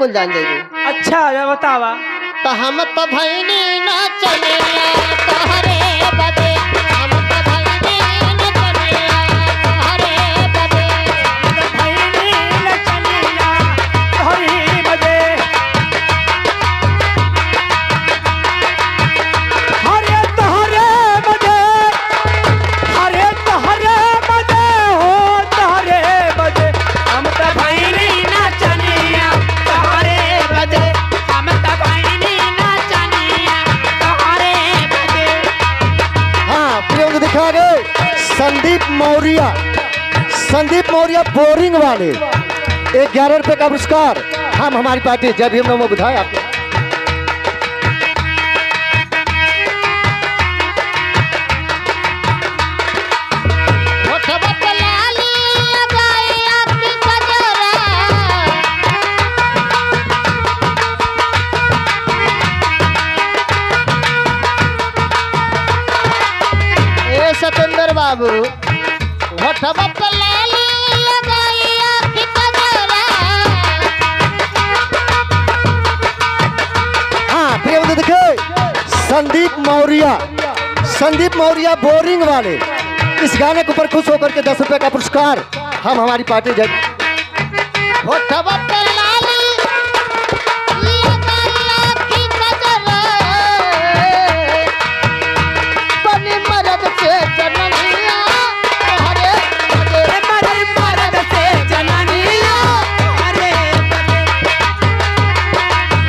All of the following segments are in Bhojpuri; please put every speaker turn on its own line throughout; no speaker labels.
कुल जान जाइए।
अच्छा बतावा।
तो हम तो भैनी ना चले तोहरे बदे, हम तो भैनी ना चले तोहरे बदे,
भैनी न चलिया तोहरी बदे। हरे तोहरे बदे, हरे तोहरे बदे हो तोहरे बदे। हम तो भैनी न चलिया तोहरे बदे, हम तो भैनी न चलिया तोहरे बदे।
हाँ प्रियंक दिखा गए संदीप मौर्य, संदीप मौर्य बोरिंग वाले 11 रुपए का पुरस्कार हम हमारी पार्टी जय भीम नमो बुधाए आपको।
होठवा पे लाली लगाई आपकी कजरा, ए सतेंद्र बाबू होठवा पे लाली लगाई आपकी कजरा,
हाँ प्रियंक दिखे संदीप मौर्य, संदीप मौर्य बोरिंग वाले इस गाने के ऊपर खुश होकर के 10 रुपए का पुरस्कार हम हमारी पार्टी जय।
होठवा पे लाली लगाई आपकी कजरा, बनी मर्द से जननिया तोहरे बदे,
मरे मर्द से जननिया तोहरे बदे,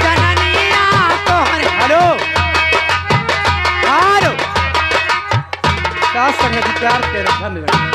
जननिया तोहरे। हेलो हेलो, क्या संगत प्यार तेरा धन्यवाद।